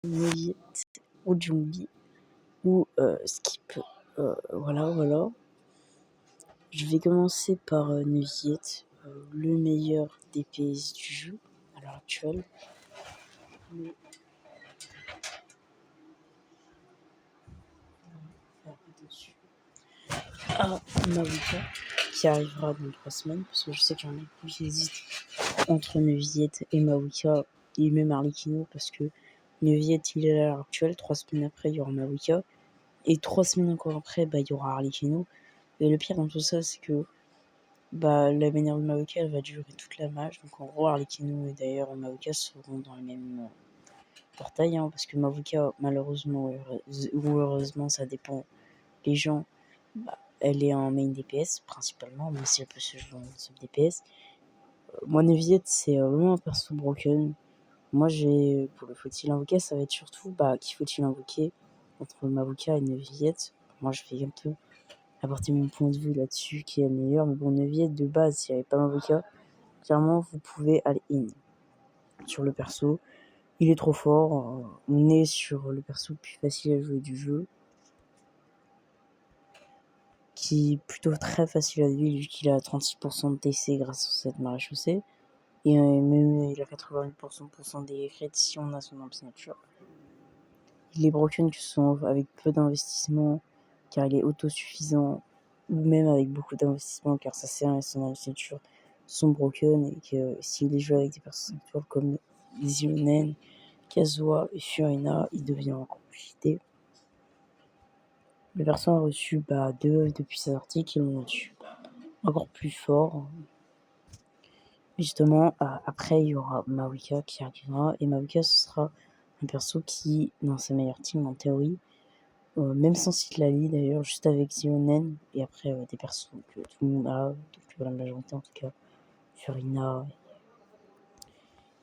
Neuviette ou Jumbi ou Skip. Voilà. Je vais commencer par Neuviette, le meilleur DPS du jeu à l'heure actuelle. Mais... dessus. Mavuka qui arrivera dans 3 semaines, parce que je sais qu'il y en a beaucoup qui hésitent entre Neuviette et Mavuka et même Arlecchino, parce que Neuviette il est à l'heure actuelle, 3 semaines après il y aura Mavuka, et 3 semaines encore après il y aura Arlecchino. Et le pire dans tout ça, c'est que la manière de Mavuka elle va durer toute la match, donc en gros Arlecchino et d'ailleurs Mavuka seront dans le même portail, parce que Mavuka malheureusement ou heureusement ça dépend les gens, elle est en main DPS principalement, même si elle peut se jouer en sub DPS. Moi Neuviette c'est vraiment un perso broken. Moi j'ai pour le faut-il invoquer, ça va être surtout qui faut-il invoquer entre Mavuka et Neuviette. Moi je vais un peu apporter mon point de vue là-dessus qui est le meilleur, mais bon Neuviette de base s'il n'y avait pas Mavuka, clairement vous pouvez aller in sur le perso. Il est trop fort, on est sur le perso le plus facile à jouer du jeu, qui est plutôt très facile à jouer vu qu'il a 36% de TC grâce à cette maréchaussée. Et même il a 88% des crits si on a son arme signature. Il est broken que ce soit avec peu d'investissement car il est autosuffisant, ou même avec beaucoup d'investissement car sa C1 et son arme signature sont broken, et que s'il est joué avec des personnes actuelles comme Zionen, Kazuha et Furina, il devient encore plus cheaté. Le perso a reçu 2 œufs depuis sa sortie qui l'ont rendu encore plus fort. Justement, après il y aura Mavuka qui arrivera, et Mavuka ce sera un perso qui, dans sa meilleure team en théorie, même sans Citlali d'ailleurs, juste avec Zionen, et après des persos que tout le monde a, donc la majorité en tout cas, Furina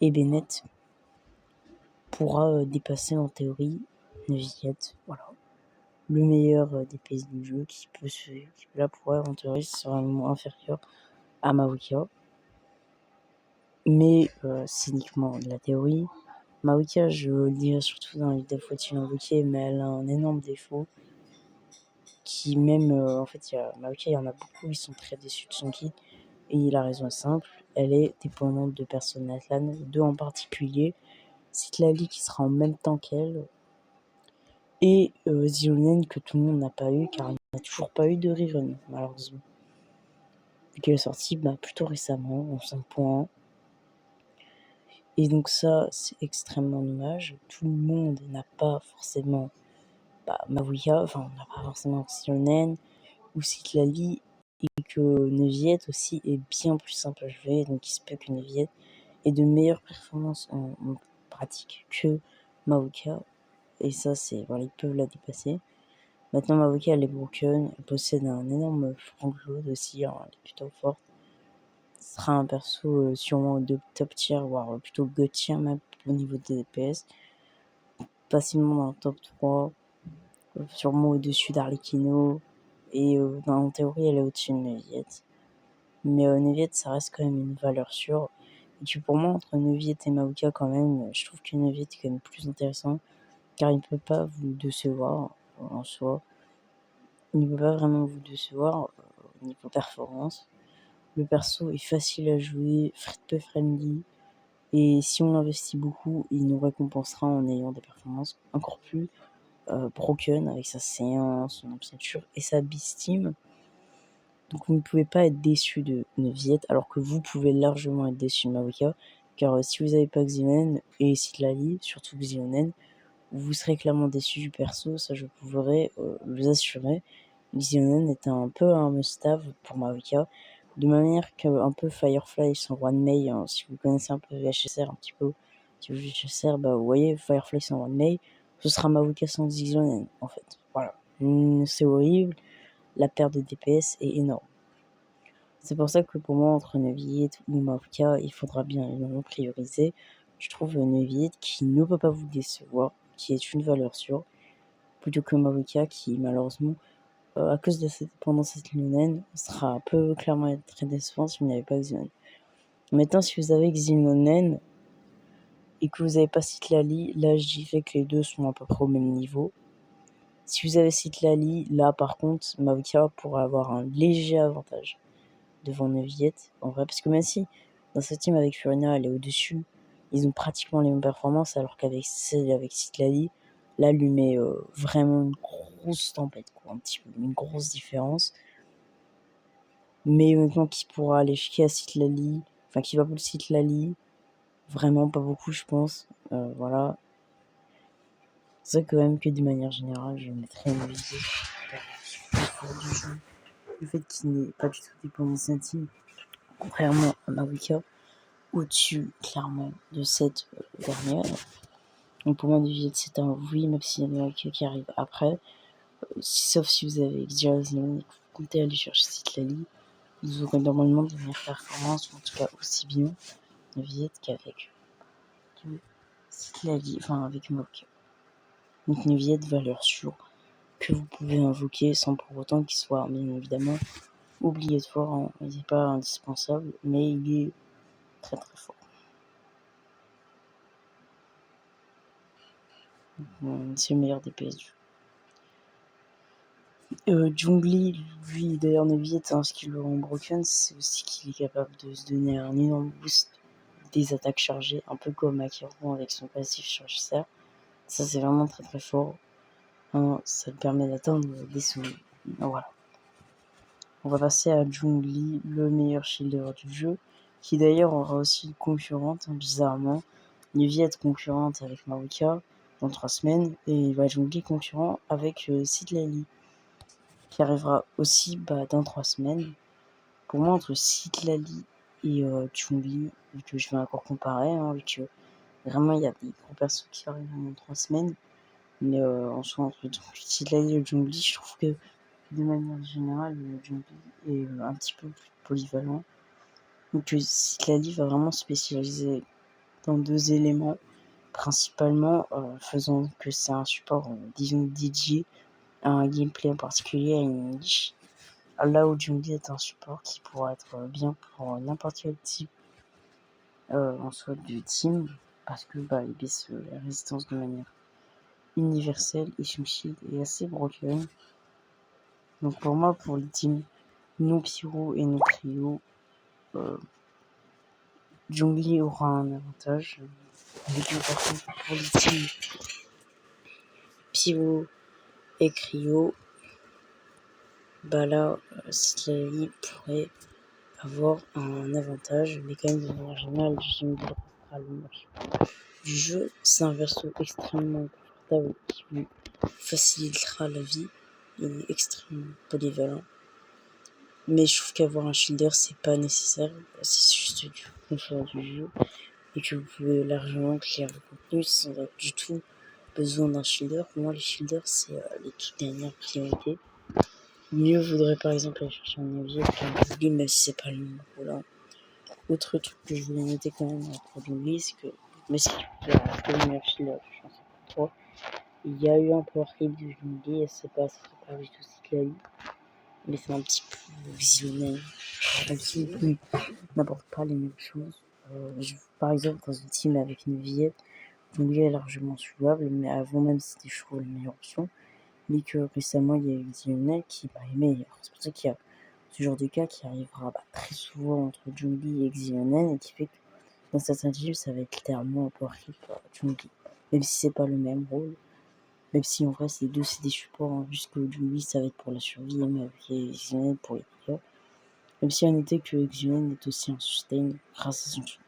et Bennett, pourra dépasser en théorie Neuviette, voilà. Le meilleur DPS du jeu qui là pourrait en théorie sera inférieur à Mavuka. Mais c'est uniquement de la théorie. Mavuka, je le dirais surtout dans les défauts qu'il invoqué, mais elle a un énorme défaut qui même, en fait, Mavuka, il y en a beaucoup, ils sont très déçus de son kit, et la raison est simple, elle est dépendante de personnes Atlan, 2 en particulier, Citlali qui sera en même temps qu'elle, et Zionen que tout le monde n'a pas eu, car il n'a toujours pas eu de rerun, malheureusement. Vu qu'elle est sortie plutôt récemment, en 5.1. Et donc ça, c'est extrêmement dommage. Tout le monde n'a pas forcément Mavuka, enfin on n'a pas forcément Zionen ou Citlali, et que Neuviette aussi est bien plus simple à jouer, donc il se peut que Neuviette ait de meilleures performances en pratique que Mavuka, et ça c'est, voilà, ils peuvent la dépasser. Maintenant Mavuka elle est broken, elle possède un énorme frank load aussi, elle est plutôt forte. Ce sera un perso sûrement de top tier, voire plutôt god tier même au niveau des DPS. Facilement dans le top 3, sûrement au-dessus d'Arlecchino, et en théorie elle est au-dessus de Neuviette. Mais Neuviette ça reste quand même une valeur sûre. Et puis pour moi entre Neuviette et Mavuka quand même, je trouve que Neuviette est quand même plus intéressant, car il ne peut pas vous décevoir en soi. Il ne peut pas vraiment vous décevoir au niveau performance. Le perso est facile à jouer, peu friendly, et si on investit beaucoup, il nous récompensera en ayant des performances encore plus broken avec sa séance, son signature et sa beast team. Donc vous ne pouvez pas être déçu de Neuviette, alors que vous pouvez largement être déçu de Mavuka, car si vous n'avez pas Ximen et Citlali, surtout Xionen, vous serez clairement déçu du perso, ça je pourrais vous assurer. Xionen est un peu un must-have pour Mavuka, de manière qu'un peu Firefly son One May, si vous connaissez un peu VHSR un petit peu, si vous VHSR, vous voyez Firefly son One May, ce sera Mavuka sans Xionen en fait, voilà. C'est horrible, la perte de DPS est énorme. C'est pour ça que pour moi, entre Neuviette ou Mavuka, il faudra bien évidemment prioriser. Je trouve Neuviette qui ne peut pas vous décevoir, qui est une valeur sûre, plutôt que Mavuka qui malheureusement, à cause de cette dépendance Xionen, peut clairement être très décevant si vous n'avez pas Xionen. Maintenant, si vous avez Xionen, et que vous n'avez pas Citlali, là je dirais que les deux sont à peu près au même niveau. Si vous avez Citlali, là par contre, Maokia pourrait avoir un léger avantage devant Neuvillette, en vrai, parce que même si dans cette team avec Furina, elle est au-dessus, ils ont pratiquement les mêmes performances, alors qu'avec celle avec Citlali, là, lui met vraiment une grosse tempête, quoi, un petit peu, une grosse différence. Mais maintenant, qui pourra aller jusqu'à Citlali, enfin, qui va pour le Citlali, vraiment pas beaucoup, je pense, voilà. C'est vrai quand même que de manière générale, je mettrais une visée du jeu. Le fait qu'il n'est pas du tout dépendant de sa team, contrairement à Maoika, au-dessus clairement de cette dernière. Donc pour moi, Neuvillette, c'est un oui, même s'il y a Maoika qui arrive après. Sauf si vous avez Xerazen et que vous comptez aller chercher Citlali, vous aurez normalement des meilleures performances, ou en tout cas aussi bien Neuvillette qu'avec Citlali, enfin avec Maoika. Donc Neuvillette, valeur sûre, que vous pouvez invoquer sans pour autant qu'il soit bien évidemment obligatoire, hein. Il n'est pas indispensable, mais il est très très fort. C'est le meilleur DPS du jeu. Zhongli, lui d'ailleurs Neuvillette, ce qui le rend broken, c'est aussi qu'il est capable de se donner un énorme boost des attaques chargées, un peu comme Akiron avec son passif sur Gisser. Ça c'est vraiment très très fort. Ça lui permet d'atteindre des sommets. Voilà. On va passer à Zhongli, le meilleur shielder du jeu, qui d'ailleurs aura aussi une concurrente, bizarrement. Neuvillette concurrente avec Maoika dans 3 semaines, et Zhongli concurrent avec Citlali, qui arrivera aussi dans 3 semaines. Pour moi, entre Citlali et Zhongli, vu que je vais encore comparer, vu que vraiment il y a des gros persos qui arrivent dans 3 semaines, mais en soi, entre Citlali et Zhongli, je trouve que de manière générale, Zhongli est un petit peu plus polyvalent. Donc Citlali va vraiment spécialiser dans 2 éléments, principalement faisant que c'est un support, disons DJ, à un gameplay en particulier, à une niche. Là où Zhongli est un support qui pourra être bien pour n'importe quel type en soi de team, parce que il baisse la résistance de manière universelle et son shield est assez broken. Donc pour moi, pour les teams non pyro et non trio, Zhongli aura un avantage. Par contre, pour les teams pyro et cryo, là, Citlali pourrait avoir un avantage, mais quand même de manière générale, Zhongli restera le match du jeu. C'est un verso extrêmement confortable qui lui facilitera la vie. Il est extrêmement polyvalent. Mais je trouve qu'avoir un shielder, c'est pas nécessaire. C'est juste du confort du jeu. Et que vous pouvez largement clear le contenu sans avoir du tout besoin d'un shielder. Pour moi, les shielders, c'est les toutes dernières priorités. Mieux vaudrait par exemple aller chercher un Neuvillette qu'un Zhongli, même si c'est pas le même rôle. Autre truc que je voulais noter quand même pour Zhongli, c'est que, mais si tu peux rester le meilleur shielder, je pense pour toi, il y a eu un power creep de Zhongli, et c'est pas du tout Citlali, mais c'est un petit peu visionnaire, même si il n'apporte pas les mêmes choses. Par exemple, dans une team avec une Neuvillette, Zhongli est largement jouable, mais avant même c'était je trouve la meilleure option, mais que récemment il y a eu Zionel qui est meilleur. C'est pour ça qu'il y a ce genre de cas qui arrivera très souvent entre Zhongli et Xionen, et qui fait que dans certains teams ça va être littéralement un power creep Zhongli, même si c'est pas le même rôle, même si en vrai c'est des supports, juste que Zhongli ça va être pour la survie, mais avec Xionen pour les dégâts, même si à noter que Xionen est aussi un sustain grâce à son shield.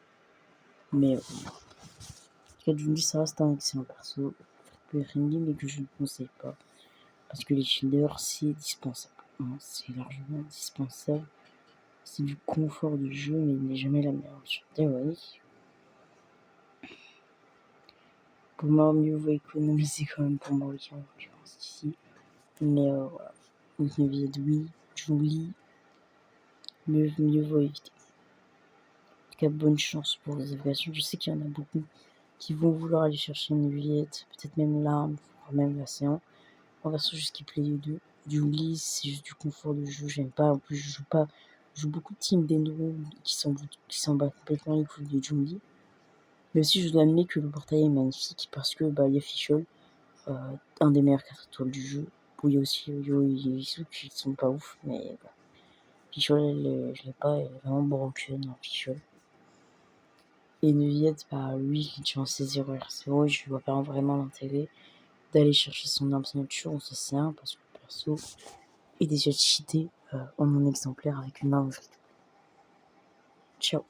Mais en tout cas Zhongli ça reste un excellent perso, peu friendly, mais que je ne conseille pas, parce que les shielders c'est dispensable, c'est largement indispensable. C'est du confort du jeu, mais il n'est jamais la meilleure option. Oui. Pour moi, mieux vaut économiser quand même pour Maurice en l'occurrence ici. Mais voilà. Donc Neuvillette, oui. Zhongli, mieux vaut éviter. En tout cas, bonne chance pour les évaluations. Je sais qu'il y en a beaucoup qui vont vouloir aller chercher une Neuvillette, peut-être même l'arme, voire même l'océan. En version jusqu'à play les deux. Zhongli, c'est juste du confort de jeu, j'aime pas. En plus, je joue beaucoup de teams d'Enduro qui s'en battent complètement les couilles de Zhongli. Mais aussi, je dois admettre que le portail est magnifique parce que il y a Fischl, un des meilleurs 4 étoiles du jeu. Bon, il y a aussi Yoizu qui sont pas ouf, mais voilà. Fischl, je l'ai pas, elle est vraiment broken en Fischl. Et Neuillette, lui, il est en C0 R0, je vois pas vraiment l'intérêt d'aller chercher son arme signature en C1 parce que le perso est déjà cheaté en mon exemplaire avec une arme. Ciao.